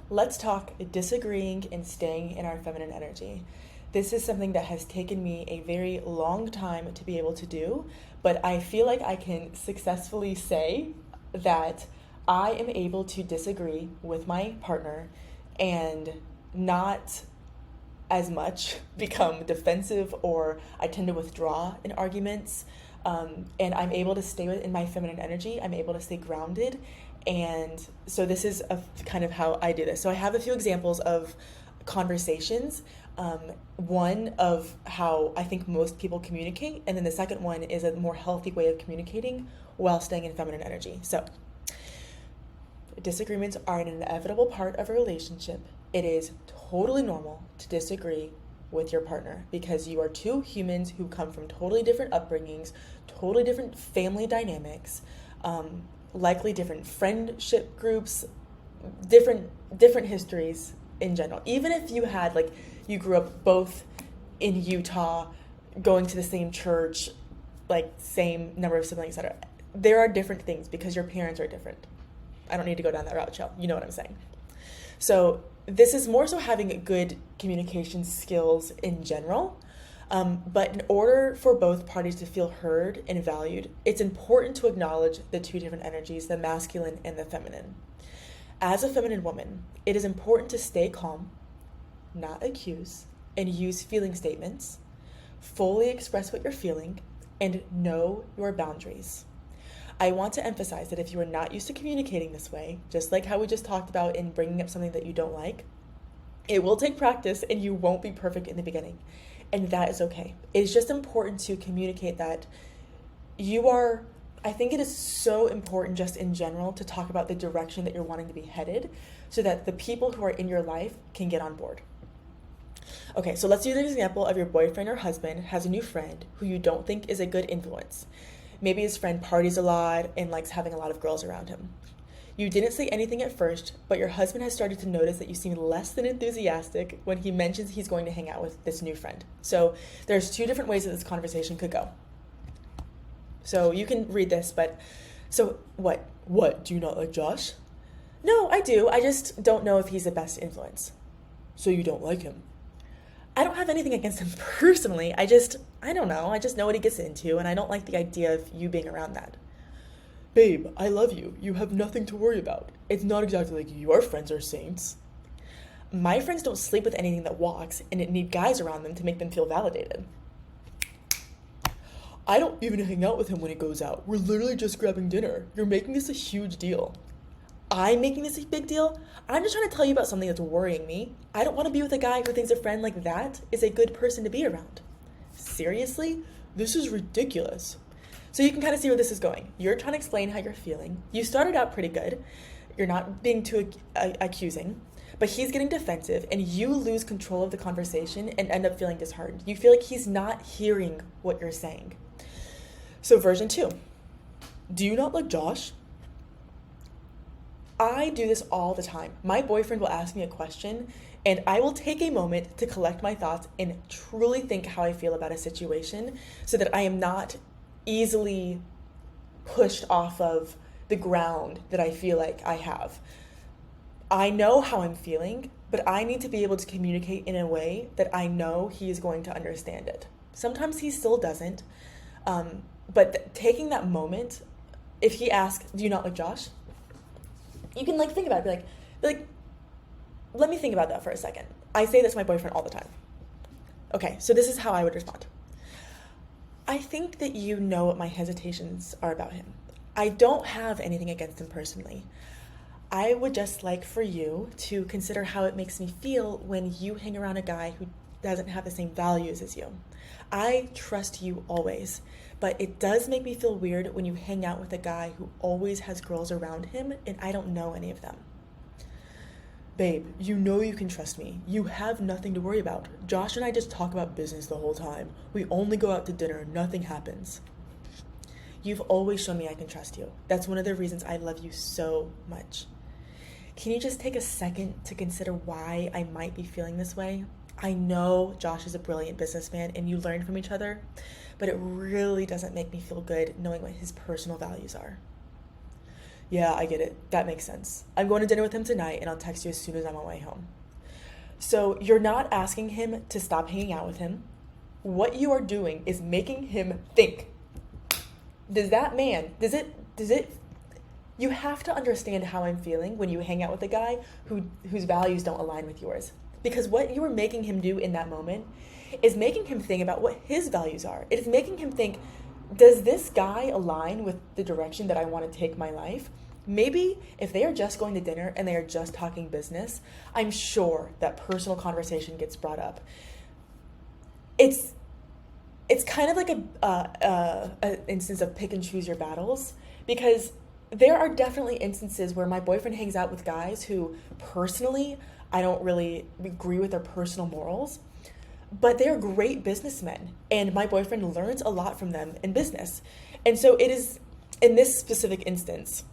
let's talk disagreeing and staying in our feminine energy. This is something that has taken me a very long time to be able to do, but I feel like I can successfully say that I am able to disagree with my partner and not as much become defensive, or I tend to withdraw in arguments. And I'm able to stay in my feminine energy. I'm able to stay grounded. And so this is kind of how I do this. So I have a few examples of conversations. One of how I think most people communicate, and then the second one is a more healthy way of communicating while staying in feminine energy. So disagreements are an inevitable part of a relationship. It is totally normal to disagree with your partner because you are two humans who come from totally different upbringings, totally different family dynamics, likely different friendship groups, different histories in general. Even if you had, like, you grew up both in Utah, going to the same church, like same number of siblings, etc. There are different things because your parents are different. I don't need to go down that route, Chell. You know what I'm saying. So this is more so having good communication skills in general. But in order for both parties to feel heard and valued, it's important to acknowledge the two different energies, the masculine and the feminine. As a feminine woman, it is important to stay calm, not accuse, and use feeling statements, fully express what you're feeling, and know your boundaries. I want to emphasize that if you are not used to communicating this way, just like how we just talked about in bringing up something that you don't like, it will take practice and you won't be perfect in the beginning. And that is okay. It's just important to communicate that I think it is so important just in general to talk about the direction that you're wanting to be headed so that the people who are in your life can get on board. Okay, so let's use an example of your boyfriend or husband has a new friend who you don't think is a good influence. Maybe his friend parties a lot and likes having a lot of girls around him. You didn't say anything at first, but your husband has started to notice that you seem less than enthusiastic when he mentions he's going to hang out with this new friend. So there's two different ways that this conversation could go. So you can read this, but so what? What? Do you not like Josh? No, I do. I just don't know if he's the best influence. So you don't like him? I don't have anything against him personally. I don't know. I just know what he gets into, and I don't like the idea of you being around that. Babe, I love you. You have nothing to worry about. It's not exactly like your friends are saints. My friends don't sleep with anything that walks, and it need guys around them to make them feel validated. I don't even hang out with him when he goes out. We're literally just grabbing dinner. You're making this a huge deal. I'm making this a big deal? I'm just trying to tell you about something that's worrying me. I don't want to be with a guy who thinks a friend like that is a good person to be around. Seriously? This is ridiculous. So you can kind of see where this is going. You're trying to explain how you're feeling. You started out pretty good. You're not being too accusing, but he's getting defensive and you lose control of the conversation and end up feeling disheartened. You feel like he's not hearing what you're saying. So version 2. Do you not like Josh? I do this all the time. My boyfriend will ask me a question and I will take a moment to collect my thoughts and truly think how I feel about a situation so that I am not easily pushed off of the ground that I feel like I have. I know how I'm feeling, but I need to be able to communicate in a way that I know he is going to understand it. Sometimes he still doesn't, but taking that moment, if he asks, do you not like Josh? You can think about it, be like, let me think about that for a second. I say this to my boyfriend all the time. Okay, so this is how I would respond. I think that you know what my hesitations are about him. I don't have anything against him personally. I would just like for you to consider how it makes me feel when you hang around a guy who doesn't have the same values as you. I trust you always, but it does make me feel weird when you hang out with a guy who always has girls around him and I don't know any of them. Babe, you know you can trust me. You have nothing to worry about. Josh and I just talk about business the whole time. We only go out to dinner. Nothing happens. You've always shown me I can trust you. That's one of the reasons I love you so much. Can you just take a second to consider why I might be feeling this way? I know Josh is a brilliant businessman and you learn from each other, but it really doesn't make me feel good knowing what his personal values are. Yeah, I get it. That makes sense. I'm going to dinner with him tonight and I'll text you as soon as I'm on my way home. So you're not asking him to stop hanging out with him. What you are doing is making him think. Does it, you have to understand how I'm feeling when you hang out with a guy whose values don't align with yours. Because what you are making him do in that moment is making him think about what his values are. It is making him think, does this guy align with the direction that I want to take my life? Maybe if they are just going to dinner and they are just talking business, I'm sure that personal conversation gets brought up. It's kind of like a instance of pick and choose your battles, because there are definitely instances where my boyfriend hangs out with guys who personally I don't really agree with their personal morals, but they're great businessmen, and my boyfriend learns a lot from them in business. And so it is, in this specific instance,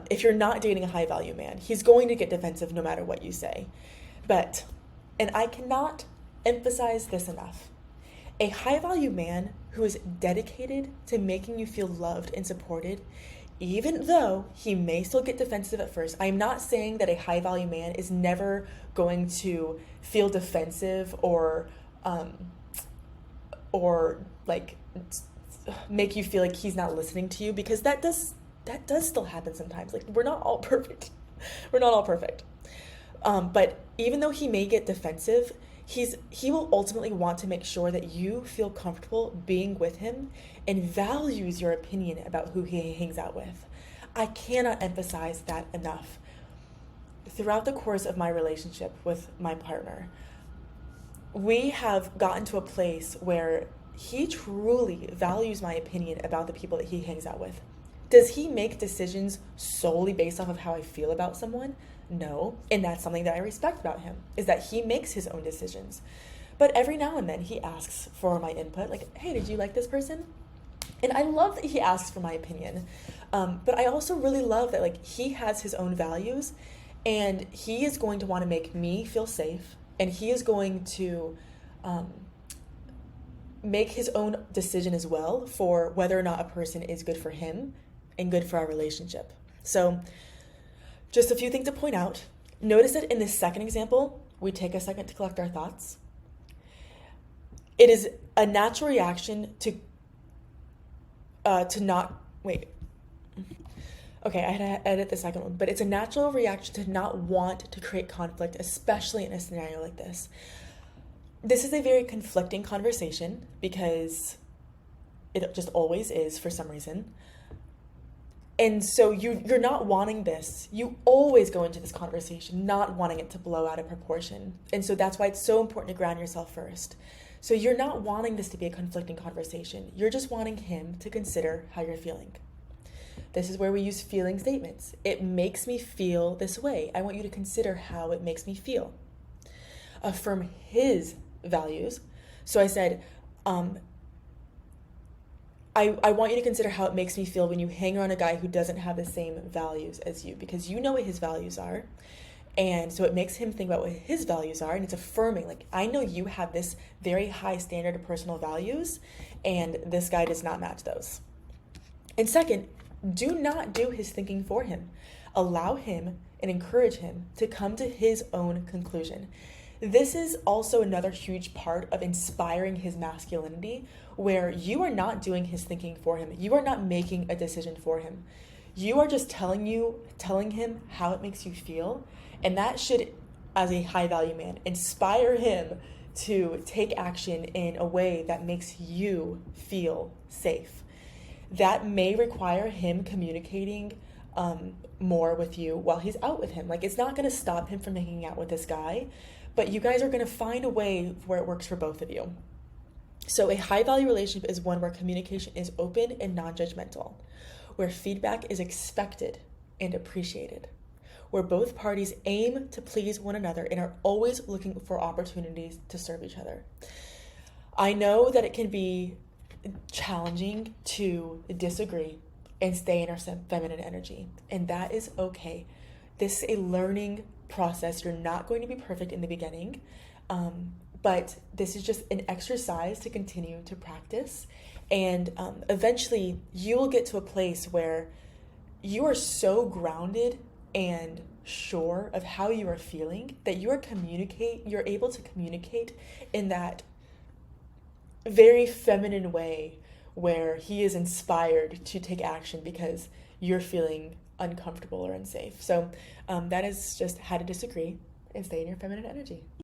if you're not dating a high value man, he's going to get defensive no matter what you say. But, and I cannot emphasize this enough, a high value man who is dedicated to making you feel loved and supported, even though he may still get defensive at first. I'm not saying that a high value man is never going to feel defensive or like make you feel like he's not listening to you, because that does still happen sometimes. Like, we're not all perfect. We're not all perfect. But even though he may get defensive, he will ultimately want to make sure that you feel comfortable being with him and values your opinion about who he hangs out with. I cannot emphasize that enough. Throughout the course of my relationship with my partner, we have gotten to a place where he truly values my opinion about the people that he hangs out with. Does he make decisions solely based off of how I feel about someone? No. And that's something that I respect about him, is that he makes his own decisions. But every now and then he asks for my input, like, hey, did you like this person? And I love that he asks for my opinion. But I also really love that, like, he has his own values, and he is going to want to make me feel safe, and he is going to make his own decision as well for whether or not a person is good for him and good for our relationship. So just a few things to point out. Notice that in this second example, we take a second to collect our thoughts. It is a natural reaction to not, wait. Okay, I had to edit the second one, but it's a natural reaction to not want to create conflict, especially in a scenario like this. This is a very conflicting conversation because it just always is for some reason. And so you're not wanting this. You always go into this conversation not wanting it to blow out of proportion. And so that's why it's so important to ground yourself first. So you're not wanting this to be a conflicting conversation. You're just wanting him to consider how you're feeling. This is where we use feeling statements. It makes me feel this way. I want you to consider how it makes me feel. Affirm his values. So I said, I want you to consider how it makes me feel when you hang around a guy who doesn't have the same values as you, because you know what his values are. And so it makes him think about what his values are, and it's affirming, like, I know you have this very high standard of personal values, and this guy does not match those. And second, do not do his thinking for him. Allow him and encourage him to come to his own conclusion. This is also another huge part of inspiring his masculinity, where you are not doing his thinking for him. You are not making a decision for him. You are just telling him how it makes you feel. And that should, as a high value man, inspire him to take action in a way that makes you feel safe. That may require him communicating more with you while he's out with him. Like, it's not going to stop him from hanging out with this guy, but you guys are going to find a way where it works for both of you. So a high value relationship is one where communication is open and non-judgmental, where feedback is expected and appreciated, where both parties aim to please one another and are always looking for opportunities to serve each other. I know that it can be challenging to disagree and stay in our feminine energy, and that is okay. This is a learning process. You're not going to be perfect in the beginning, but this is just an exercise to continue to practice, and eventually you will get to a place where you are so grounded and sure of how you are feeling that you're able to communicate in that very feminine way where he is inspired to take action because you're feeling uncomfortable or unsafe. So that is just how to disagree and stay in your feminine energy.